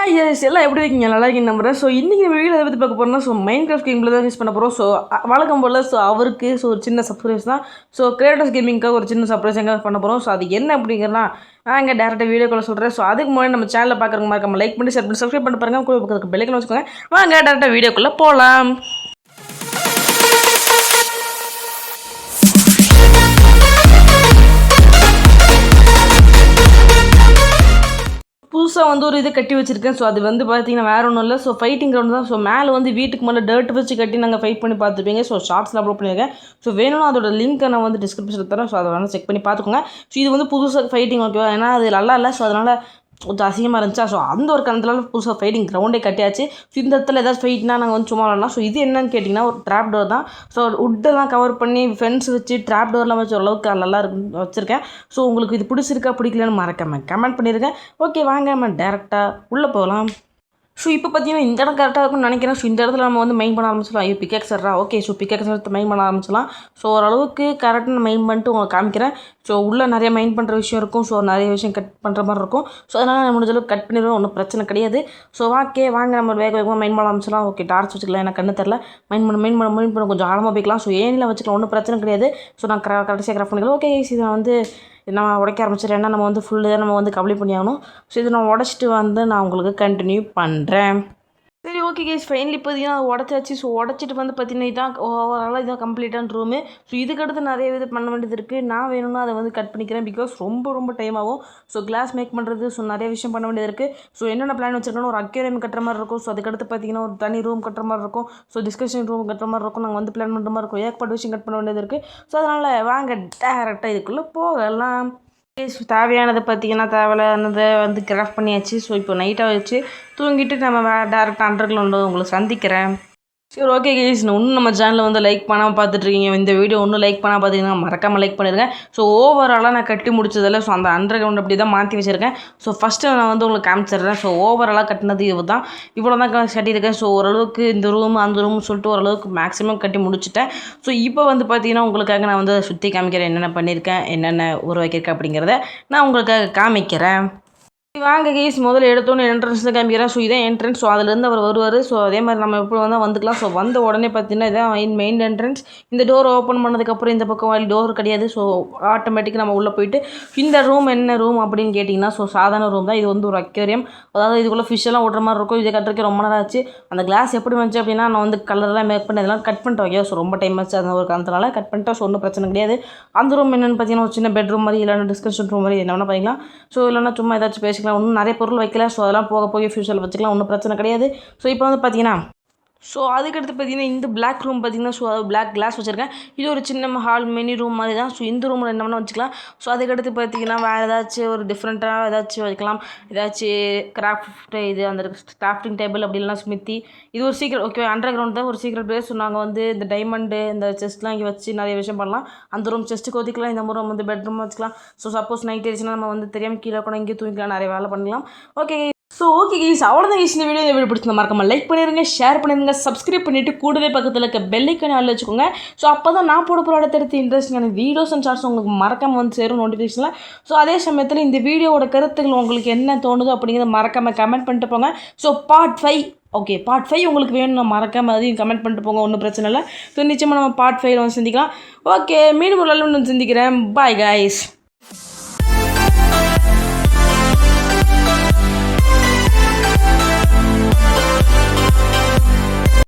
S எல்லாம் எப்படி இருக்கீங்க? நல்லா இருக்கீங்க நம்புறேன். ஸோ இன்றைக்கி வீடியோ எதை பற்றி பார்க்க போகிறோம்னா, மைண்ட் கிராஃப்ட் கேமில் தான் யூஸ் பண்ண போகிறோம். ஸோ வழக்கம் போல் அவருக்கு ஒரு சின்ன சர்ப்ரைஸ் தான். ஸோ கிரியேட்டர்ஸ் கேமிங்காக ஒரு சின்ன சர்ப்ரைஸ் எங்கே பண்ண போகிறோம். ஸோ அது என்ன அப்படிங்கிறனா நான் இங்கே டேரெக்டாக வீடியோக்குள்ள சொல்கிறேன். ஸோ அதுக்கு முன்னாடி நம்ம சேனலில் பார்க்குறவங்க மறக்காம லைக் பண்ணி ஷேர் பண்ணி சப்ஸ்கிரைப் பண்ணி பாருங்க. கூட பக்கத்துக்கு பெல்லைக்கன் வச்சுக்கோங்க. வாங்க டேரெக்டாக வீடியோக்குள்ளே போகலாம். புதுசாக ஒரு இது கட்டி வச்சுருக்கேன். ஸோ அது பார்த்தீங்கன்னா வேறு ஒன்றும் இல்லை. ஸோ ஃபைட்டிங் கிரவுண்ட் தான். ஸோ மேலே வீட்டுக்கு மேலே டர்ட் வச்சு கட்டி நாங்கள் ஃபைட் பண்ணி பார்த்துப்பீங்க. ஸோ ஷார்ட்ஸில் அப்லோட் பண்ணியிருக்கேன். ஸோ வேணும்னா அதோட லிங்க்கை நான் டிஸ்கிரிப்ஷனில் தரேன். ஸோ அதை வேணால் செக் பண்ணி பார்த்துக்கோங்க. ஸோ இது புதுசாக ஃபைட்டிங் ஓகேவா, ஏன்னா அது நல்லா இல்லை. ஸோ அதனால் கொஞ்சம் அசிங்கமாக இருந்துச்சா. ஸோ அந்த ஒரு காரணத்தில் புதுசாக ஃபைட்டிங் கிரவுண்டே கட்டியாச்சு. ஸோ இந்த இடத்துல ஏதாச்சும் ஃபைட்னா நாங்கள் சும்மா விளாட்லாம். ஸோ இது என்னன்னு கேட்டிங்கன்னா ஒரு ட்ராப் டோர் தான். ஸோ உட்டெல்லாம் கவர் பண்ணி ஃபென்ஸ் வச்சு ட்ராப் டோர்லாம் வச்சு ஓரளவுக்கு நல்லா இருக்கு வச்சுருக்கேன். ஸோ உங்களுக்கு இது பிடிச்சிருக்கா பிடிக்கலன்னு மறக்காம கமெண்ட் பண்ணியிருக்கேன். ஓகே வாங்க நம்ம டேரெக்டாக உள்ளே போகலாம். ஸோ இப்போ பார்த்தீங்கன்னா இந்த இடம் கரெக்டாக இருக்கும்னு நினைக்கிறேன். ஸோ இந்த இடத்துல நம்ம மெயின் பண்ண ஆரம்பிச்சிடலாம். ஐயோ பிக்கெக்ஸர்ரா ஓகே. ஸோ பிக்கெக்ஸ் எடுத்து மெயின் பண்ண ஆரம்பிச்சிடலாம். ஸோ ஓரளவுக்கு கரெக்டாக மெயின் பண்ணிட்டு உங்களுக்கு காமிக்கிறேன். ஸோ உள்ளே நிறைய மெயின் பண்ணுற விஷயம் இருக்கும். ஸோ நிறைய விஷயம் கட் பண்ணுற மாதிரி இருக்கும். ஸோ அதனால் நான் முடிஞ்சளவுக்கு கட் பண்ணிடுவோம், ஒன்றும் பிரச்சனை கிடையாது. ஸோ வாங்க நம்ம வேகமாக மெயின் பண்ண ஆரம்பிச்சிடலாம். ஓகே டார்ச் வச்சுக்கலாம், எனக்கு கண்ணு தெரில. மெயின் பண்ண கொஞ்சம் ஆழமாக போய்க்கலாம். ஸோ ஏனில் வச்சுக்கலாம், ஒன்றும் பிரச்சனை கிடையாது. ஸோ நான் கடைசியாக கிராஃப்ட் பண்ணிக்கலாம். ஓகே இதை நான் உடைக்க ஆரம்பிச்சிடறேன். ஏன்னா நம்ம ஃபுல்லு தான் நம்ம கம்ப்ளீட் பண்ணி ஆகணும். ஸோ இதை நான் உடச்சிட்டு நான் உங்களுக்கு கண்டினியூ பண்ணுறேன். சரி ஓகே கேஸ் ஃபைனலி பார்த்தீங்கன்னா உடச்சாச்சு. ஸோ உடச்சிட்டு பார்த்தீங்கன்னா இதான் ஓவராலாக இதான் கம்ப்ளீட்டான ரூமு. ஸோ இதுக்கடுத்து நிறைய இது பண்ண வேண்டியது இருக்குது. நான் வேணும்னா அதை கட் பண்ணிக்கிறேன். பிகாஸ் ரொம்ப டைம் ஆகும். ஸோ கிளாஸ் மேக் பண்ணுறது ஸோ நிறைய விஷயம் பண்ண வேண்டியது இருக்குது. ஸோ என்னென்ன பிளான் வச்சுருக்கோன்னா ஒரு அக்வேரியம் கட்டுற மாதிரி இருக்கும். ஸோ அதுக்கடுத்து பார்த்தீங்கன்னா ஒரு தனி ரூம் கட்டுற மாதிரி இருக்கும். ஸோ டிஸ்கஷன் ரூம் கட்டுற மாதிரி இருக்கும். நாங்கள் பிளான் பண்ணுற மாதிரி இருக்கும். ஏகப்பட்ட விஷயம் கட் பண்ண வேண்டியது இருக்குது. ஸோ அதனால் வாங்க டேரெக்டாக இதுக்குள்ளே போகலாம். தேவையானதை பார்த்தீங்கன்னா தேவையானதை கிராஃப்ட் பண்ணியாச்சு. ஸோ இப்போ நைட்டாக வச்சு தூங்கிட்டு நம்ம டேரெக்டாக அண்டர்கிரவுண்ட் உங்களை சந்திக்கிறேன். சரி ஓகே கேஸ், இன்னும் நம்ம சேனலில் லைக் பண்ணாமல் பார்த்துட்ருக்கீங்க. இந்த வீடியோ ஒன்றும் லைக் பண்ணால் பார்த்தீங்கன்னா மறக்காமல் லைக் பண்ணிடுங்க. ஸோ ஓவராலாக நான் கட்டி முடிச்சதில்ல. ஸோ அந்த அண்டர் கிரவுண்ட் அப்படி தான் மாற்றி வச்சுருக்கேன். ஸோ ஃபஸ்ட்டு நான் உங்களுக்கு காமிச்சிடுறேன். ஸோ ஓவராலாக கட்டினது இவ்வளோ தான் கட்டியிருக்கேன். ஸோ ஓரளவுக்கு இந்த ரூம் அந்த ரூம் சொல்லிட்டு ஓரளவுக்கு மேக்ஸிமம் கட்டி முடிச்சுட்டேன். ஸோ இப்போ பார்த்தீங்கன்னா உங்களுக்காக நான் சுற்றி காமிக்கிறேன். என்னென்ன பண்ணியிருக்கேன், என்னென்ன உருவாக்கியிருக்கேன் அப்படிங்கிறத நான் உங்களுக்காக காமிக்கிறேன். வாங்க கேஸ், முதல்ல எடுத்தோன்னே என்ட்ரன்ஸ் தான் காமிக்கிறேன். ஸோ இதான் என்ட்ரன்ஸ். ஸோ அதுலேருந்து அவர் வருவார். ஸோ அதே மாதிரி நம்ம எப்படி வந்துக்கலாம். ஸோ வந்த உடனே பார்த்தீங்கன்னா இதான் மெயின் என்ட்ரன்ஸ். இந்த டோர் ஓப்பன் பண்ணதுக்கப்புறம் இந்த பக்கம் டோர் கிடையாது. ஸோ ஆட்டோமேட்டிக்காக நம்ம உள்ளே போயிட்டு இந்த ரூம் என்ன ரூம் அப்படின்னு கேட்டிங்கன்னா ஸோ சாதாரண ரூம் தான். இது ஒரு அக்வேரியம். அதாவது இதுக்குள்ளே ஃபிஷ்ஷெல்லாம் விட்ற மாதிரி இருக்கும். இதை கட்டுறதுக்கு ரொம்ப நேரம் ஆச்சு. அந்த கிளாஸ் எப்படி வந்துச்சு அப்படின்னா நான் கலர்லாம் மேக் பண்ணி இதெல்லாம் கட் பண்ணிட்டு வைக்க. ஸோ ரொம்ப டைம் ஆச்சு. அந்த ஒரு காரணத்தினால கட் பண்ணிட்டோம். ஸோ ஒன்றும் பிரச்சனை கிடையாது. அந்த ரூம் என்னென்னு பார்த்தீங்கன்னா ஒரு சின்ன பெட்ரூம் மாதிரி, இல்லைன்னா டிஸ்கஷன் ரூம் மாதிரி என்ன வேணால் பண்ணிக்கலாம். ஸோ இல்லைன்னா சும்மா ஏதாச்சும் பேசிக்கலாம். ஒன்றும் நிறைய பொருள் வைக்கல. ஸோ அதெல்லாம் போக ஃபியூச்சரில் வச்சுக்கலாம், ஒன்றும் பிரச்சனை கிடையாது. ஸோ இப்போ பார்த்தீங்கன்னா ஸோ அதுக்கடுத்து பார்த்தீங்கன்னா இந்த பிளாக் ரூம் பார்த்தீங்கன்னா ஸோ அது பிளாக் கிளாஸ் வச்சுருக்கேன். இது ஒரு சின்ன ஹால் மினி ரூம் மாதிரி தான். ஸோ இந்த ரூமில் என்ன வேணால் வச்சுக்கலாம். ஸோ அதுக்கடுத்து பார்த்தீங்கன்னா வேறு ஏதாச்சும் ஒரு டிஃப்ரெண்ட்டாக ஏதாச்சும் வைக்கலாம். ஏதாச்சும் கிராஃப்ட் இது அந்த கிராஃப்டிங் டேபிள் அப்படி இல்லைனா ஸ்மித்தி. இது ஒரு சீக்ரெட் ஓகே அண்டர் கிரவுண்ட் தான், ஒரு சீக்ரெட் பிளேஸ். ஸோ நாங்கள் இந்த டைமண்டு இந்த செஸ்ட்லாம் இங்கே வச்சு நிறைய விஷயம் பண்ணலாம். அந்த ரூம் செஸ்ட்டுக்கு ஒதுக்கலாம். இந்த ரூம் பெட்ரூம் வச்சுக்கலாம். ஸோ சப்போஸ் நைட் ஆயிடுச்சுன்னா நம்ம தெரியாமல் கீழே கூட இங்கே தூங்கிக்கலாம், நிறைய வேலை பண்ணலாம். ஓகே கைஸ் அவ்வளோதான் கைஸ். இந்த வீடியோ பிடிச்சிருந்தா மறக்காம லைக் பண்ணிடுங்க, ஷேர் பண்ணிடுங்க, சப்ஸ்கிரைப் பண்ணிவிட்டு கூடவே பக்கத்தில் இருக்க பெல் ஐக்கானை ஆல் வச்சுக்கோங்க. ஸோ அப்போ தான் நான் போட போகிற அடுத்தடுத்து இன்ட்ரெஸ்டிங்கான வீடியோஸ் அண்ட் ஷார்ட்ஸ் உங்களுக்கு மறக்காமல் சேரும் நோட்டிஃபிகேஷனில். ஸோ அதே சமயத்தில் இந்த வீடியோவோட கருத்துக்கள் உங்களுக்கு என்ன தோணுதோ அப்படிங்கிறத மறக்காமல் கமெண்ட் பண்ணிட்டு போங்க. ஸோ பார்ட் 5 ஓகே பார்ட் 5 உங்களுக்கு வேணும், நான் மறக்காமல் அதையும் கமெண்ட் பண்ணிட்டு போங்க, ஒன்றும் பிரச்சனை இல்லை. ஸோ நிச்சயமாக நம்ம பார்ட் 5 சந்திக்கலாம். ஓகே மீண்டும் ஒரு சந்திக்கிறேன். Bye guys.